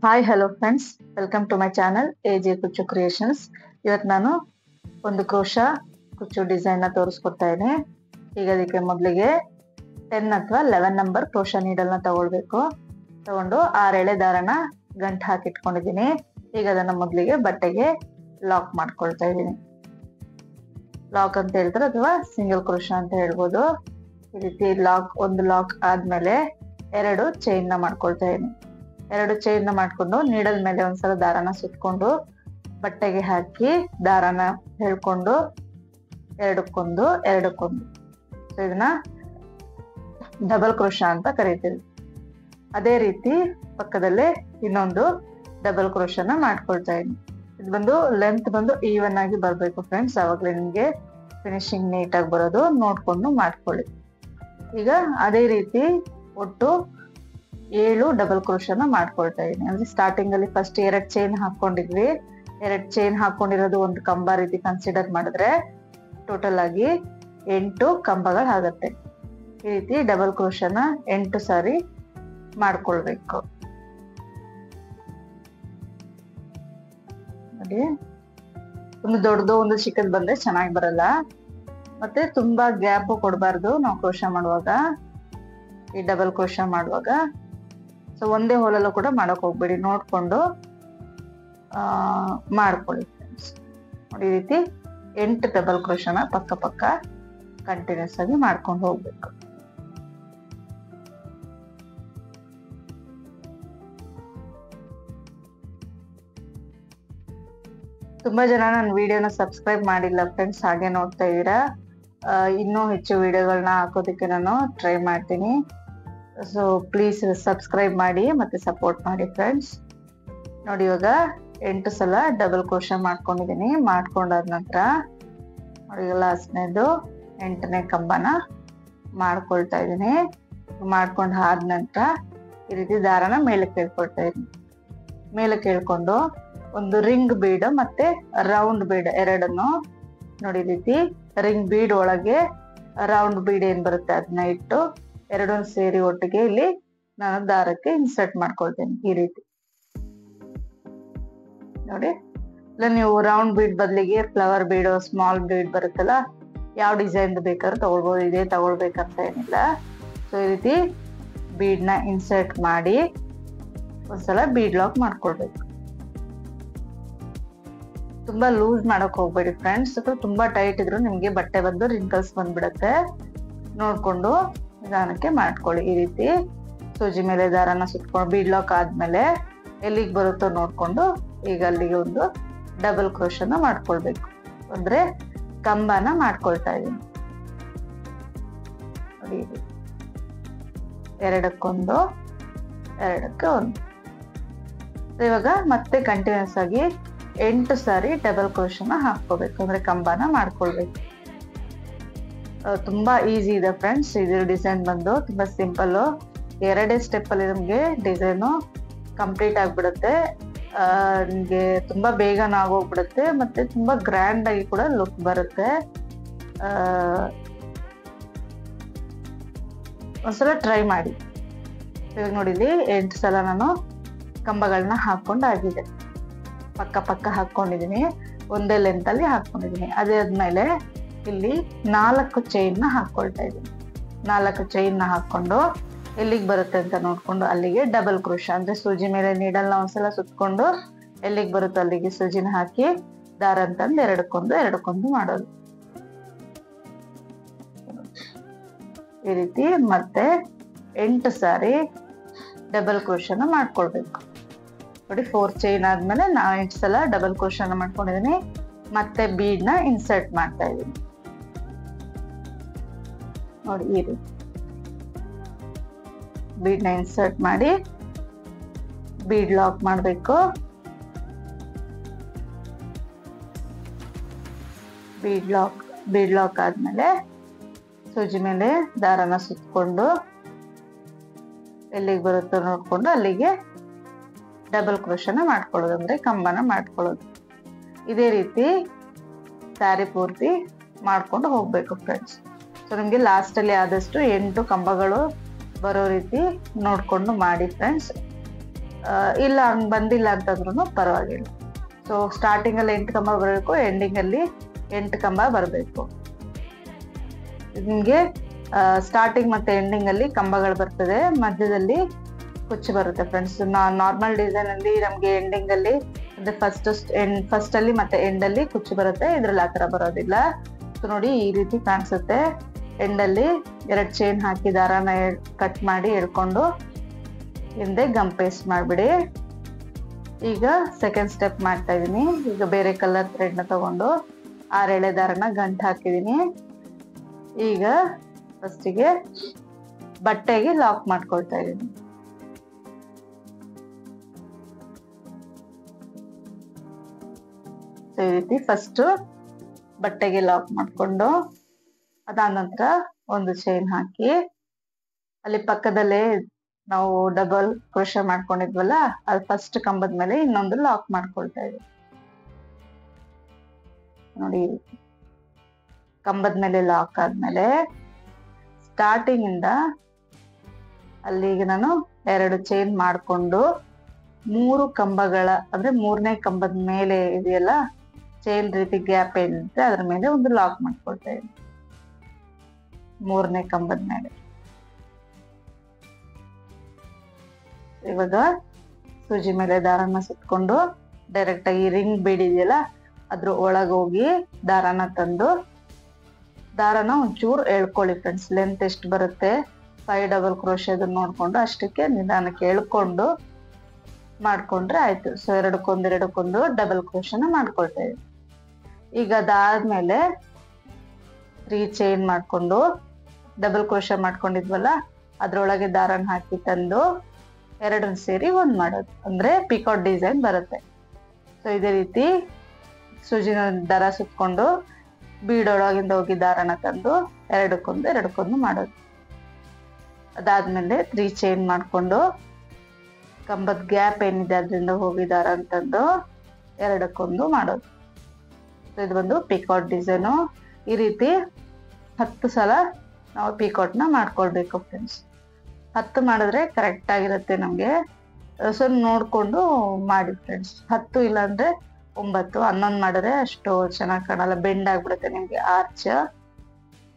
Hi hello friends, welcome to my channel AJ Kuchchu creations. ಇವತ್ತು ನಾನು ಒಂದು ಕ್ರೋಶಾ ಕುಚ್ಚು ಡಿಸೈನ್ ನ ತೋರಿಸ್ಕೊಡ್ತಾ ಇದ್ದೀನಿ. ಈಗ ಅದಕ್ಕೆ ಮೊದಲಿಗೆ 10 ಅಥವಾ 11 ನಂಬರ್ ಕ್ರೋಶಾ ನೀಡಲ್ ನ ತಗೊಳ್ಬೇಕು. ತಗೊಂಡು 6 ಎಳೆ ದಾರನ ಗಂಟು ಹಾಕಿಟ್ಕೊಂಡಿದ್ದೀನಿ. ಈಗ ಅದನ್ನ ಮೊದಲಿಗೆ ಬಟ್ಟೆಗೆ ಲಾಕ್ ಮಾಡ್ಕೊಳ್ತಾ ಇದ್ದೀನಿ. ಲಾಕ್ ಅಂತ ಹೇಳ್ತಾರೆ ಅಥವಾ ಸಿಂಗಲ್ ಕ್ರೋಶಾ ಅಂತ ಹೇಳ್ಬೋದು. ಈ ರೀತಿ ಒಂದು ಲಾಕ್ ಆದ್ಮೇಲೆ 2 ಚೈನ್ ನ ಮಾಡ್ಕೊಳ್ತಾ ಇದ್ದೀನಿ. 2 ಚೈನ್ ನ ಮಾಡ್ಕೊಂಡು ನೀಡಲ್ ಮೇಲೆ ಒಂದ್ಸಲ ದಾರನ ಸುತ್ಕೊಂಡು ಬಟ್ಟೆಗೆ ಹಾಕಿ ದಾರನ ಹೇಳ್ಕೊಂಡು ಎರಡಕ್ಕೊಂದು ಸೊ ಇದನ್ನ ಡಬಲ್ ಕ್ರೋಶಾ ಅಂತ ಕರೀತೀವಿ. ಅದೇ ರೀತಿ ಪಕ್ಕದಲ್ಲೇ ಇನ್ನೊಂದು ಡಬಲ್ ಕ್ರೋಶಾನ ಮಾಡ್ಕೊಳ್ತಾ ಇದ್ದೀನಿ. ಇದು ಬಂದು ಲೆಂತ್ ಬಂದು ಈವನ್ ಆಗಿ ಬರ್ಬೇಕು ಫ್ರೆಂಡ್ಸ್, ಆವಾಗಲೇ ನಿಮ್ಗೆ ಫಿನಿಶಿಂಗ್ ನೀಟಾಗಿ ಬರೋದು. ನೋಡ್ಕೊಂಡು ಮಾಡ್ಕೊಳ್ಳಿ. ಈಗ ಅದೇ ರೀತಿ ಒಟ್ಟು 7 ಡಬಲ್ ಕ್ರೋಶಾನ ಮಾಡ್ಕೊಳ್ತಾ ಇದ್ದೀನಿ. ಅಂದ್ರೆ ಸ್ಟಾರ್ಟಿಂಗ್ ಅಲ್ಲಿ ಫಸ್ಟ್ 2 ಚೈನ್ ಹಾಕೊಂಡಿದ್ವಿ. 2 ಚೈನ್ ಹಾಕೊಂಡಿರೋದು ಒಂದು ಕಂಬ ರೀತಿ ಕನ್ಸಿಡರ್ ಮಾಡಿದ್ರೆ ಟೋಟಲ್ ಆಗಿ 8 ಕಂಬಗಳು ಆಗುತ್ತೆ. ಈ ರೀತಿ ಡಬಲ್ ಕ್ರೋಶಾನ 8 ಸಾರಿ ಮಾಡ್ಕೊಳ್ಬೇಕು. ನೋಡಿ, ಒಂದು ದೊಡ್ಡದು ಒಂದು ಚಿಕ್ಕದ್ ಬಂದ್ರೆ ಚೆನ್ನಾಗಿ ಬರಲ್ಲ. ಮತ್ತೆ ತುಂಬಾ ಗ್ಯಾಪ್ ಕೊಡಬಾರ್ದು ನಾವು ಕ್ರೋಶಾ ಮಾಡುವಾಗ, ಈ ಡಬಲ್ ಕ್ರೋಶಾ ಮಾಡುವಾಗ. ಸೊ ಒಂದೇ ಹೋಲಲ್ಲೂ ಕೂಡ ಮಾಡಕ್ ಹೋಗ್ಬೇಡಿ, ನೋಡ್ಕೊಂಡು ಮಾಡ್ಕೊಳ್ಳಿ ಫ್ರೆಂಡ್ಸ್. ನೋಡಿ, ಈ ರೀತಿ 8 ಡಬಲ್ ಕ್ರೋಶಾನ ಪಕ್ಕ ಕಂಟಿನ್ಯೂಸ್ ಆಗಿ ಮಾಡ್ಕೊಂಡು ಹೋಗ್ಬೇಕು. ತುಂಬಾ ಜನ ನನ್ನ ವಿಡಿಯೋನ ಸಬ್ಸ್ಕ್ರೈಬ್ ಮಾಡಿಲ್ಲ ಫ್ರೆಂಡ್ಸ್, ಹಾಗೆ ನೋಡ್ತಾ ಇದ್ದೀರಾ. ಇನ್ನೂ ಹೆಚ್ಚು ವಿಡಿಯೋಗಳನ್ನ ಹಾಕೋದಕ್ಕೆ ನಾನು ಟ್ರೈ ಮಾಡ್ತೀನಿ. ಸೊ ಪ್ಲೀಸ್ ಸಬ್ಸ್ಕ್ರೈಬ್ ಮಾಡಿ ಮತ್ತೆ ಸಪೋರ್ಟ್ ಮಾಡಿ ಫ್ರೆಂಡ್ಸ್. ನೋಡಿ, ಇವಾಗ 8 ಸಲ ಡಬಲ್ ಕ್ರೋಶಾ ಮಾಡ್ಕೊಂಡಿದ್ದೀನಿ. ಮಾಡ್ಕೊಂಡಾದ ನಂತರ ನೋಡಿ ಲಾಸ್ಟ್ನೇದು 8ನೇ ಕಂಬನ ಮಾಡ್ಕೊಳ್ತಾ ಇದ್ದೀನಿ. ಮಾಡ್ಕೊಂಡು ಆದ ನಂತರ ಈ ರೀತಿ ದಾರನ ಮೇಲಕ್ಕೆ ಹೇಳ್ಕೊಳ್ತಾ ಇದ್ದೀನಿ. ಮೇಲಕ್ಕೆ ಹೇಳ್ಕೊಂಡು ಒಂದು ರಿಂಗ್ ಬೀಡ್ ಮತ್ತೆ ರೌಂಡ್ ಬೀಡ್ ಎರಡನ್ನು ನೋಡಿ, ಈ ರೀತಿ ರಿಂಗ್ ಬೀಡ್ ಒಳಗೆ ರೌಂಡ್ ಬೀಡ್ ಏನ್ ಬರುತ್ತೆ ಅದನ್ನ ಇಟ್ಟು ಎರಡನ್ನು ಸೇರಿ ಒಟ್ಟಿಗೆ ಇಲ್ಲಿ ನಾನು ದಾರಕ್ಕೆ ಇನ್ಸರ್ಟ್ ಮಾಡ್ಕೊಳ್ತೇನೆ. ಈ ರೀತಿ ನೋಡಿ, ಇಲ್ಲ ನೀವು ರೌಂಡ್ ಬೀಡ್ ಬದಲಿಗೆ ಫ್ಲವರ್ ಬೀಡ್, ಸ್ಮಾಲ್ ಬೀಡ್ ಬರುತ್ತಲ್ಲ, ಯಾವ ಡಿಸೈನ್ ಬೇಕಾದ್ರೂ ತಗೊಳ್ಬೋದು. ಇದೇ ತಗೊಳ್ಬೇಕಂತ ಏನಿಲ್ಲ. ಸೊ ಈ ರೀತಿ ಬೀಡ್ ನ ಇನ್ಸರ್ಟ್ ಮಾಡಿ ಒಂದ್ಸಲ ಬೀಡ್ ಲಾಕ್ ಮಾಡ್ಕೊಳ್ಬೇಕು. ತುಂಬಾ ಲೂಸ್ ಮಾಡಕ್ ಹೋಗ್ಬೇಡಿ ಫ್ರೆಂಡ್ಸ್, ಅಥವಾ ತುಂಬಾ ಟೈಟ್ ಇದ್ರು ನಿಮ್ಗೆ ಬಟ್ಟೆ ಬಂದು ರಿಂಕಲ್ಸ್ ಬಂದ್ಬಿಡತ್ತೆ. ನೋಡ್ಕೊಂಡು ನಿಧಾನಕ್ಕೆ ಮಾಡ್ಕೊಳ್ಳಿ. ಈ ರೀತಿ ಸೂಜಿ ಮೇಲೆ ದಾರನ ಸುತ್ಕೊಂಡು ಬೀಡ್ ಲಾಕ್ ಆದ್ಮೇಲೆ ಎಲ್ಲಿಗೆ ಬರುತ್ತೋ ನೋಡ್ಕೊಂಡು ಈಗ ಅಲ್ಲಿಗೆ ಒಂದು ಡಬಲ್ ಕ್ರೋಶಾನ ಮಾಡ್ಕೊಳ್ಬೇಕು. ಅಂದ್ರೆ ಕಂಬನ ಮಾಡ್ಕೊಳ್ತಾ ಇದೀನಿ. ನೋಡಿ, ಎರಡಕ್ಕೊಂದು ಇವಾಗ ಮತ್ತೆ ಕಂಟಿನ್ಯೂಸ್ ಆಗಿ 8 ಸಾರಿ ಡಬಲ್ ಕ್ರೋಶಾನ ಹಾಕೋಬೇಕು, ಅಂದ್ರೆ ಕಂಬನ ಮಾಡ್ಕೊಳ್ಬೇಕು. ತುಂಬಾ ಈಸಿ ಇದೆ ಫ್ರೆಂಡ್ಸ್. ಇದು ಡಿಸೈನ್ ಬಂದು ತುಂಬಾ ಸಿಂಪಲ್. 2 ಸ್ಟೆಪ್ ಅಲ್ಲಿ ನಮ್ಗೆ ಡಿಸೈನು ಕಂಪ್ಲೀಟ್ ಆಗ್ಬಿಡುತ್ತೆ. ನಿಮ್ಗೆ ತುಂಬಾ ಬೇಗನ ಆಗೋಗ್ಬಿಡುತ್ತೆ, ಮತ್ತೆ ತುಂಬಾ ಗ್ರ್ಯಾಂಡ್ ಆಗಿ ಕೂಡ ಲುಕ್ ಬರುತ್ತೆ. ಒಂದ್ಸಲ ಟ್ರೈ ಮಾಡಿ. ಇವಾಗ ನೋಡಿದ್ವಿ 8 ಸಲ ನಾನು ಕಂಬಗಳನ್ನ ಹಾಕೊಂಡು ಆಗಿದೆ. ಪಕ್ಕ ಹಾಕೊಂಡಿದೀನಿ, ಒಂದೇ ಲೆಂತ್ ಅಲ್ಲಿ ಹಾಕೊಂಡಿದೀನಿ. ಅದಾದ್ಮೇಲೆ ಇಲ್ಲಿ 4 ಚೈನ್ ನ ಹಾಕೊಳ್ತಾ ಇದ್ದೀನಿ. 4 ಚೈನ್ ನ ಹಾಕೊಂಡು ಎಲ್ಲಿಗೆ ಬರುತ್ತೆ ಅಂತ ನೋಡ್ಕೊಂಡು ಅಲ್ಲಿಗೆ ಡಬಲ್ ಕ್ರೋಶಾ, ಅಂದ್ರೆ ಸೂಜಿ ಮೇಲೆ ನೀಡಲ್ನ ಒಂದ್ಸಲ ಸುತ್ಕೊಂಡು ಎಲ್ಲಿಗೆ ಬರುತ್ತೋ ಅಲ್ಲಿಗೆ ಸೂಜಿನ ಹಾಕಿ ದಾರ ಅಂತಂದು ಎರಡಕ್ಕೊಂದು ಮಾಡೋದು. ಈ ರೀತಿ ಮತ್ತೆ 8 ಸಾರಿ ಡಬಲ್ ಕ್ರೋಶಾನ ಮಾಡ್ಕೊಳ್ಬೇಕು. ನೋಡಿ, 4 ಚೈನ್ ಆದ್ಮೇಲೆ ನಾನು 8 ಸಲ ಡಬಲ್ ಕ್ರೋಶಾನ ಮಾಡ್ಕೊಂಡಿದ್ದೀನಿ. ಮತ್ತೆ ಬೀಡ್ ನ ಇನ್ಸರ್ಟ್ ಮಾಡ್ತಾ ಇದ್ದೀನಿ. ನೋಡಿ, ಈ ರೀತಿ ಬೀಡ್ ನ ಇನ್ಸರ್ಟ್ ಮಾಡಿ ಬೀಡ್ ಲಾಕ್ ಮಾಡಬೇಕು. ಬೀಡ್ ಲಾಕ್ ಆದ್ಮೇಲೆ ಸೂಜಿ ಮೇಲೆ ದಾರನ ಸುತ್ಕೊಂಡು ಎಲ್ಲಿಗೆ ಬರುತ್ತೋ ನೋಡ್ಕೊಂಡು ಅಲ್ಲಿಗೆ ಡಬಲ್ ಕ್ರೋಶಾನ ಮಾಡ್ಕೊಳ್ಳೋದು, ಅಂದ್ರೆ ಕಂಬನ ಮಾಡ್ಕೊಳ್ಳೋದು. ಇದೇ ರೀತಿ ಸ್ಯಾರಿ ಪೂರ್ತಿ ಮಾಡ್ಕೊಂಡು ಹೋಗ್ಬೇಕು ಫ್ರೆಂಡ್ಸ್. ಸೊ ನಿಮ್ಗೆ ಲಾಸ್ಟ್ ಅಲ್ಲಿ ಆದಷ್ಟು 8 ಕಂಬಗಳು ಬರೋ ರೀತಿ ನೋಡ್ಕೊಂಡು ಮಾಡಿ ಫ್ರೆಂಡ್ಸ್. ಇಲ್ಲ ಹಂಗೆ ಬಂದಿಲ್ಲ ಅಂತಂದ್ರೂ ಪರವಾಗಿಲ್ಲ. ಸೊ ಸ್ಟಾರ್ಟಿಂಗಲ್ಲಿ 8 ಕಂಬ ಬರಬೇಕು, ಎಂಡಿಂಗಲ್ಲಿ 8 ಕಂಬ ಬರಬೇಕು. ನಿಮಗೆ ಸ್ಟಾರ್ಟಿಂಗ್ ಮತ್ತೆ ಎಂಡಿಂಗ್ ಅಲ್ಲಿ ಕಂಬಗಳು ಬರ್ತದೆ, ಮಧ್ಯದಲ್ಲಿ ಕುಚ್ಚು ಬರುತ್ತೆ ಫ್ರೆಂಡ್ಸ್. ನಾರ್ಮಲ್ ಡಿಸೈನ್ ಅಲ್ಲಿ ನಮ್ಗೆ ಎಂಡಿಂಗ್ ಅಲ್ಲಿ ಅಂದ್ರೆ ಫಸ್ಟ್ ಅಲ್ಲಿ ಮತ್ತೆ ಎಂಡ್ ಅಲ್ಲಿ ಕುಚ್ಚು ಬರುತ್ತೆ, ಇದ್ರಲ್ಲಿ ಆತರ ಬರೋದಿಲ್ಲ. ಸೊ ನೋಡಿ ಈ ರೀತಿ ಕಾಣಿಸುತ್ತೆ. ಎಂಡ್ ಅಲ್ಲಿ 2 ಚೈನ್ ಹಾಕಿ ದಾರಾನ ಕಟ್ ಮಾಡಿ ಎಳ್ಕೊಂಡು ಹಿಂದೆ ಗಮ್ ಪೇಸ್ಟ್ ಮಾಡ್ಬಿಡಿ. ಈಗ ಸೆಕೆಂಡ್ ಸ್ಟೆಪ್ ಮಾಡ್ತಾ ಇದೀನಿ. ಈಗ ಬೇರೆ ಕಲರ್ ಥ್ರೆಡ್ ನ ತಗೊಂಡು 6 ಎಳೆ ದಾರನ ಗಂಟು ಹಾಕಿದೀನಿ. ಈಗ ಫಸ್ಟಿಗೆ ಬಟ್ಟೆಗೆ ಲಾಕ್ ಮಾಡ್ಕೊಳ್ತಾ ಇದೀನಿ. ಈ ರೀತಿ ಫಸ್ಟ್ ಬಟ್ಟೆಗೆ ಲಾಕ್ ಮಾಡ್ಕೊಂಡು ಅದಾದ ನಂತರ ಒಂದು ಚೈನ್ ಹಾಕಿ ಅಲ್ಲಿ ಪಕ್ಕದಲ್ಲೇ ನಾವು ಡಬಲ್ ಕ್ರೋಶೆ ಮಾಡ್ಕೊಂಡಿದ್ವಲ್ಲ, ಅದು ಫಸ್ಟ್ ಕಂಬದ ಮೇಲೆ ಇನ್ನೊಂದು ಲಾಕ್ ಮಾಡ್ಕೊಳ್ತಾ ಇದ್ದೀವಿ. ನೋಡಿ ಕಂಬದ ಮೇಲೆ ಲಾಕ್ ಆದ್ಮೇಲೆ ಸ್ಟಾರ್ಟಿಂಗ್ ಇಂದ ಅಲ್ಲಿಗೆ ನಾನು 2 ಚೈನ್ ಮಾಡ್ಕೊಂಡು 3 ಕಂಬಗಳ ಅಂದ್ರೆ 3ನೇ ಕಂಬದ ಮೇಲೆ ಇದೆಯಲ್ಲ ಚೈನ್ ರೀತಿ ಗ್ಯಾಪ್ ಏನಿರುತ್ತೆ ಅದ್ರ ಮೇಲೆ ಒಂದು ಲಾಕ್ ಮಾಡ್ಕೊಳ್ತಾ ಇದ್ದೀನಿ. 3ನೇ ಕಂಬದ ಮೇಲೆ ಇವಾಗ ಸೂಜಿ ಮೇಲೆ ದಾರನ ಸುತ್ಕೊಂಡು ಡೈರೆಕ್ಟ್ ಆಗಿ ರಿಂಗ್ ಬೀಡ್ ಇದೆಯಲ್ಲ ಅದ್ರ ಒಳಗೋಗಿ ದಾರನ ತಂದು ದಾರನ ಒಂಚೂರು ಎಳ್ಕೊಳ್ಳಿ ಫ್ರೆಂಡ್ಸ್. ಲೆಂತ್ ಎಷ್ಟು ಬರುತ್ತೆ 5 ಡಬಲ್ ಕ್ರೋಶೆ ಅದನ್ನ ನೋಡ್ಕೊಂಡು ಅಷ್ಟಕ್ಕೆ ನಿಧಾನಕ್ಕೆ ಎಳ್ಕೊಂಡು ಮಾಡ್ಕೊಂಡ್ರೆ ಆಯ್ತು. ಸೊ ಎರಡಕ್ಕೊಂದು ಡಬಲ್ ಕ್ರೋಶನ ಮಾಡ್ಕೊಳ್ತಾ ಇದ್ದೀವಿ. ಈಗ ಅದಾದ್ಮೇಲೆ 3 ಚೈನ್ ಮಾಡ್ಕೊಂಡು ಡಬಲ್ ಕ್ರೋಶೆ ಮಾಡ್ಕೊಂಡಿದ್ವಲ್ಲ ಅದ್ರೊಳಗೆ ದಾರನ ಹಾಕಿ ತಂದು 2 ಸೇರಿ 1 ಮಾಡೋದು, ಅಂದ್ರೆ ಪಿಕಾಟ್ ಡಿಸೈನ್ ಬರುತ್ತೆ. ಸೊ ಇದೇ ರೀತಿ ಸೂಜಿನ ದಾರ ಸುತ್ಕೊಂಡು ಬೀಡೊಳಗಿಂದ ಹೋಗಿ ದಾರನ ತಂದು ಎರಡಕ್ಕೊಂದು ಮಾಡೋದು. ಅದಾದ್ಮೇಲೆ 3 ಚೈನ್ ಮಾಡ್ಕೊಂಡು ಕಂಬದ ಗ್ಯಾಪ್ ಏನಿದೆ ಅದರಿಂದ ಹೋಗಿ ದಾರ ಅಂತಂದು ಎರಡಕ್ಕೊಂದು ಮಾಡೋದು. ಇದು ಬಂದು ಪಿಕಾಟ್ ಡಿಸೈನು. ಈ ರೀತಿ 10 ಸಲ ನಾವು ಪಿಕಾಟ್ ನ ಮಾಡ್ಕೊಳ್ಬೇಕು ಫ್ರೆಂಡ್ಸ್. 10 ಮಾಡಿದ್ರೆ ಕರೆಕ್ಟ್ ಆಗಿರುತ್ತೆ ನಮ್ಗೆ. ಸೊ ನೋಡ್ಕೊಂಡು ಮಾಡಿ ಫ್ರೆಂಡ್ಸ್. 10 ಇಲ್ಲಾಂದ್ರೆ 9, 11 ಮಾಡಿದ್ರೆ ಅಷ್ಟು ಚೆನ್ನಾಗಿ ಕಾಣಲ್ಲ, ಬೆಂಡ್ ಆಗ್ಬಿಡುತ್ತೆ ನಿಮ್ಗೆ ಆರ್ಚ್.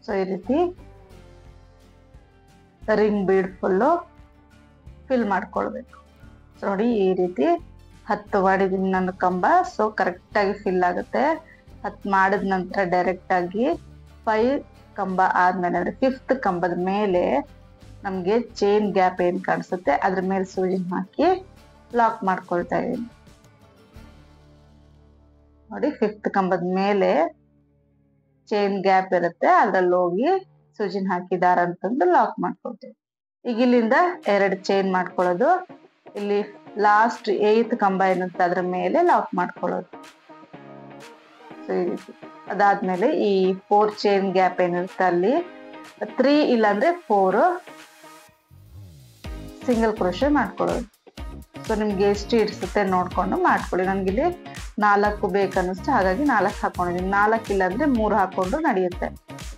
ಸೊ ಈ ರೀತಿ ರಿಂಗ್ ಬೀಡ್ ಫುಲ್ಲು ಫಿಲ್ ಮಾಡ್ಕೊಳ್ಬೇಕು. ಸೊ ನೋಡಿ ಈ ರೀತಿ 10 ಮಾಡಿದೀನಿ ನನ್ನ ಕಂಬ. ಸೊ ಕರೆಕ್ಟ್ ಆಗಿ ಫಿಲ್ ಆಗುತ್ತೆ. 10 ಮಾಡಿದ ನಂತರ ಡೈರೆಕ್ಟ್ ಆಗಿ 5 ಕಂಬ ಆದ್ಮೇಲೆ ಅಂದ್ರೆ 5th ಕಂಬದ ಮೇಲೆ ನಮ್ಗೆ ಚೈನ್ ಗ್ಯಾಪ್ ಏನ್ ಕಾಣಿಸುತ್ತೆ ಅದ್ರ ಮೇಲೆ ಸೂಜಿನ ಹಾಕಿ ಲಾಕ್ ಮಾಡ್ಕೊಳ್ತಾ ಇದೀನಿ. ನೋಡಿ 5th ಕಂಬದ ಮೇಲೆ ಚೈನ್ ಗ್ಯಾಪ್ ಇರುತ್ತೆ, ಅದ್ರಲ್ಲಿ ಹೋಗಿ ಸೂಜಿನ ಹಾಕಿ ದಾರ ಅಂತಂದು ಲಾಕ್ ಮಾಡ್ಕೊಳ್ತೇವೆ. ಈಗ ಇಲ್ಲಿಂದ 2 ಚೈನ್ ಮಾಡ್ಕೊಳ್ಳೋದು, ಇಲ್ಲಿ ಲಾಸ್ಟ್ 8th ಕಂಬ ಏನಿರುತ್ತೆ ಅದ್ರ ಮೇಲೆ ಲಾಕ್ ಮಾಡ್ಕೊಳ್ಳೋದು. ಸೊ ಈ ರೀತಿ ಅದಾದ್ಮೇಲೆ ಈ 4 ಚೈನ್ ಗ್ಯಾಪ್ ಏನಿರುತ್ತೆ ಅಲ್ಲಿ 3 ಇಲ್ಲಾಂದ್ರೆ 4 ಸಿಂಗಲ್ ಕ್ರೋಶೆ ಮಾಡ್ಕೊಳ್ಳೋದು. ಸೊ ನಿಮ್ಗೆ ಎಷ್ಟು ಇಡ್ಸುತ್ತೆ ನೋಡ್ಕೊಂಡು ಮಾಡ್ಕೊಳ್ಳಿ. ನನ್ಗಿಲ್ಲಿ 4 ಬೇಕನ್ನಿಸ್ತು, ಹಾಗಾಗಿ 4 ಹಾಕೊಂಡಿದ್ದೀನಿ. 4 ಇಲ್ಲಾಂದ್ರೆ 3 ಹಾಕೊಂಡು ನಡೆಯುತ್ತೆ.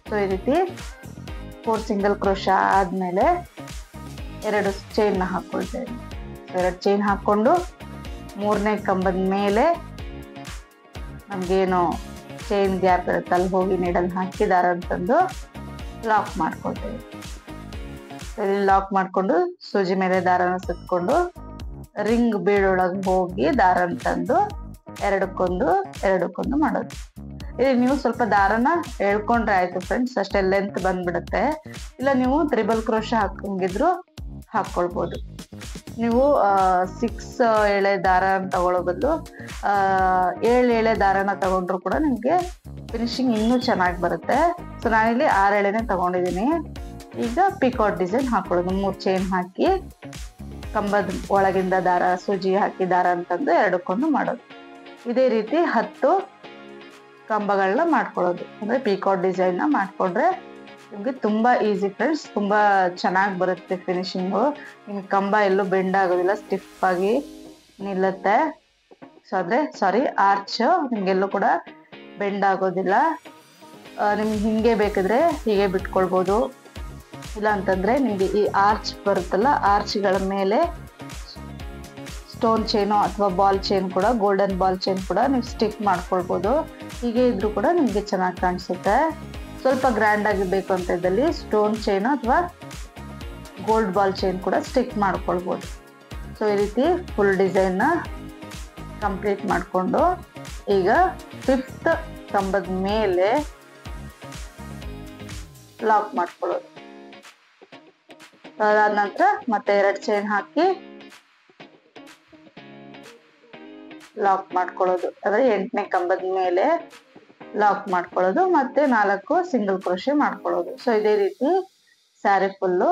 ಸೊ ಈ ರೀತಿ 4 ಸಿಂಗಲ್ ಕ್ರೋಶೆ ಆದ್ಮೇಲೆ 2 ಚೈನ್ ನ ಹಾಕೊಳ್ತೇವೆ. 2 ಚೈನ್ ಹಾಕೊಂಡು 3ನೇ ಕಂಬದ ಮೇಲೆ ನಮ್ಗೇನು ಚೈನ್ ಗ್ಯಾಪ್ ಇರುತ್ತೆ ಅಲ್ಲಿ ಹೋಗಿ ನೀಡಲ್ ಹಾಕಿ ದಾರ ಅಂತಂದು ಲಾಕ್ ಮಾಡ್ಕೊಳ್ತೇವೆ. ಲಾಕ್ ಮಾಡ್ಕೊಂಡು ಸೂಜಿ ಮೇಲೆ ದಾರನ ಸುತ್ಕೊಂಡು ರಿಂಗ್ ಬೀಡೊಳಗೆ ಹೋಗಿ ದಾರ ಅಂತಂದು ಎರಡಕ್ಕೊಂದು ಮಾಡೋದು. ಇಲ್ಲಿ ನೀವು ಸ್ವಲ್ಪ ದಾರನ ಎಳ್ಕೊಂಡ್ರೆ ಆಯ್ತು ಫ್ರೆಂಡ್ಸ್, ಅಷ್ಟೇ ಲೆಂತ್ ಬಂದ್ಬಿಡುತ್ತೆ. ಇಲ್ಲ ನೀವು ತ್ರಿಬಲ್ ಕ್ರೋಶೆ ಹಾಕಂಗಿದ್ರು ಹಾಕೊಳ್ಬೋದು. ನೀವು 6 ಎಳೆ ದಾರ ತಗೊಳ್ಳೋ ಬದಲು 7 ಎಳೆ ದಾರನ ತಗೊಂಡ್ರು ಕೂಡ ನಿಮ್ಗೆ ಫಿನಿಶಿಂಗ್ ಇನ್ನೂ ಚೆನ್ನಾಗಿ ಬರುತ್ತೆ. ಸೊ ನಾನಿಲ್ಲಿ 6 ಎಳೆನೆ ತಗೊಂಡಿದ್ದೀನಿ. ಈಗ ಪಿಕಾಟ್ ಡಿಸೈನ್ ಹಾಕೊಳ್ಳೋದು. 3 ಚೈನ್ ಹಾಕಿ ಕಂಬದ ಒಳಗಿಂದ ದಾರ ಸೂಜಿ ಹಾಕಿ ದಾರ ಅಂತಂದು ಎರಡಕ್ಕೊಂದು ಮಾಡೋದು. ಇದೇ ರೀತಿ 10 ಕಂಬಗಳನ್ನ ಮಾಡ್ಕೊಳ್ಳೋದು. ಅಂದ್ರೆ ಪಿಕಾಟ್ ಡಿಸೈನ್ ನ ಮಾಡ್ಕೊಂಡ್ರೆ ನಿಮ್ಗೆ ತುಂಬಾ ಈಸಿ ಫ್ರೆಂಡ್ಸ್, ತುಂಬಾ ಚೆನ್ನಾಗಿ ಬರುತ್ತೆ ಫಿನಿಶಿಂಗು. ನಿಮ್ಗೆ ಕಂಬ ಎಲ್ಲೂ ಬೆಂಡ್ ಆಗೋದಿಲ್ಲ, ಸ್ಟಿಫ್ ಆಗಿ ನಿಲ್ಲುತ್ತೆ. ಆರ್ಚ್ ನಿಮ್ಗೆಲ್ಲೂ ಕೂಡ ಬೆಂಡ್ ಆಗೋದಿಲ್ಲ. ನಿಮ್ಗೆ ಹಿಂಗೆ ಬೇಕಿದ್ರೆ ಹೀಗೆ ಬಿಟ್ಕೊಳ್ಬೋದು. ಇಲ್ಲ ಅಂತಂದ್ರೆ ನಿಮ್ಗೆ ಈ ಆರ್ಚ್ ಬರುತ್ತಲ್ಲ, ಆರ್ಚ್ಗಳ ಮೇಲೆ ಸ್ಟೋನ್ ಚೈನು ಅಥವಾ ಬಾಲ್ ಚೈನ್ ಕೂಡ, ಗೋಲ್ಡನ್ ಬಾಲ್ ಚೈನ್ ಕೂಡ ನೀವು ಸ್ಟಿಕ್ ಮಾಡ್ಕೊಳ್ಬೋದು. ಹೀಗೆ ಇದ್ರೂ ಕೂಡ ನಿಮಗೆ ಚೆನ್ನಾಗಿ ಕಾಣಿಸುತ್ತೆ. ಸ್ವಲ್ಪ ಗ್ರ್ಯಾಂಡ್ ಆಗಿ ಬೇಕು ಅಂತ ಇದ್ದಲ್ಲಿ ಸ್ಟೋನ್ ಚೈನು ಅಥವಾ ಗೋಲ್ಡ್ ಬಾಲ್ ಚೈನ್ ಕೂಡ ಸ್ಟಿಕ್ ಮಾಡ್ಕೊಳ್ಬೋದು. ಸೊ ಈ ರೀತಿ ಫುಲ್ ಡಿಸೈನ್ನ ಕಂಪ್ಲೀಟ್ ಮಾಡಿಕೊಂಡು ಈಗ 5th ಕಂಬದ ಮೇಲೆ ಲಾಕ್ ಮಾಡ್ಕೊಳ್ಳೋದು. ಅದಾದ ನಂತರ ಮತ್ತೆ 2 ಚೈನ್ ಹಾಕಿ ಲಾಕ್ ಮಾಡ್ಕೊಳ್ಳೋದು. ಅಂದ್ರೆ 8ನೇ ಕಂಬದ ಮೇಲೆ ಲಾಕ್ ಮಾಡ್ಕೊಳ್ಳೋದು, ಮತ್ತೆ 4 ಸಿಂಗಲ್ ಕ್ರೋಶೆ ಮಾಡ್ಕೊಳ್ಳೋದು. ಸೊ ಇದೇ ರೀತಿ ಸ್ಯಾರಿ ಫುಲ್ಲು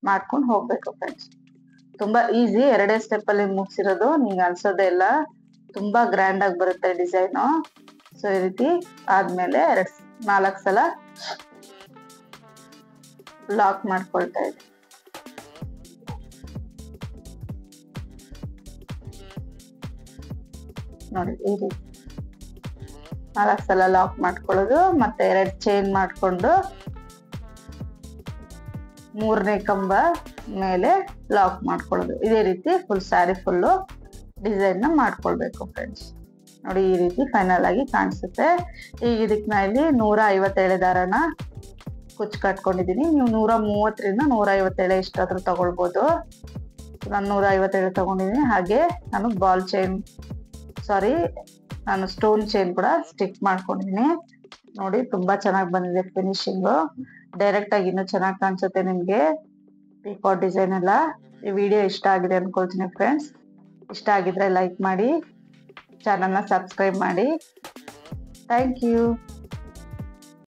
ಮಾಡ್ಕೊಂಡು ಹೋಗ್ಬೇಕು ಫ್ರೆಂಡ್ಸ್. ತುಂಬಾ ಈಸಿ, 2 ಸ್ಟೆಪ್ ಅಲ್ಲಿ ಮುಗಿಸಿರೋದು. ನಿಮ್ಗೆ ಅನ್ಸೋದೇ ಇಲ್ಲ, ತುಂಬಾ ಗ್ರ್ಯಾಂಡ್ ಆಗಿ ಬರುತ್ತೆ ಡಿಸೈನು. ಸೊ ಈ ರೀತಿ ಆದ್ಮೇಲೆ 4 ಸಲ ಲಾಕ್ ಮಾಡ್ಕೊಳ್ತಾ ಇದ್ದೀನಿ. ನೋಡಿ ಈ ರೀತಿ 4 ಸಲ ಲಾಕ್ ಮಾಡ್ಕೊಳ್ಳೋದು, ಮತ್ತೆ 2 ಚೈನ್ ಮಾಡ್ಕೊಂಡು 3ನೇ ಕಂಬ ಮೇಲೆ ಲಾಕ್ ಮಾಡ್ಕೊಳ್ಳೋದು. ಇದೇ ರೀತಿ ಫುಲ್ ಸ್ಯಾರಿ ಫುಲ್ಲು ಡಿಸೈನ್ ನ ಮಾಡ್ಕೊಳ್ಬೇಕು ಫ್ರೆಂಡ್ಸ್. ನೋಡಿ ಈ ರೀತಿ ಫೈನಲ್ ಆಗಿ ಕಾಣಿಸುತ್ತೆ. ಈಗ ಇದಕ್ಕೆ ನಾ ಇಲ್ಲಿ 157 ದಾರನ ಕುಚ್ಚು ಕಟ್ಕೊಂಡಿದ್ದೀನಿ. ನೀವು 130ರಿಂದ 157 ಎಷ್ಟಾದ್ರೂ ತಗೊಳ್ಬೋದು. ನಾನು 157 ತಗೊಂಡಿದ್ದೀನಿ. ಹಾಗೆ ನಾನು ನಾನು ಸ್ಟೋನ್ ಚೈನ್ ಕೂಡ ಸ್ಟಿಕ್ ಮಾಡ್ಕೊಂಡಿದ್ದೀನಿ. ನೋಡಿ ತುಂಬಾ ಚೆನ್ನಾಗಿ ಬಂದಿದೆ ಫಿನಿಶಿಂಗು. ಡೈರೆಕ್ಟ್ ಆಗಿ ಇನ್ನೂ ಚೆನ್ನಾಗಿ ಕಾಣಿಸುತ್ತೆ ನಿಮ್ಗೆ ಪೀಕಾಕ್ ಡಿಸೈನ್ ಎಲ್ಲ. ಈ ವಿಡಿಯೋ ಇಷ್ಟ ಆಗಿದೆ ಅನ್ಕೊಳ್ತೀನಿ ಫ್ರೆಂಡ್ಸ್. ಇಷ್ಟ ಆಗಿದ್ರೆ ಲೈಕ್ ಮಾಡಿ, ಚಾನಲ್ನ ಸಬ್ಸ್ಕ್ರೈಬ್ ಮಾಡಿ. Thank you.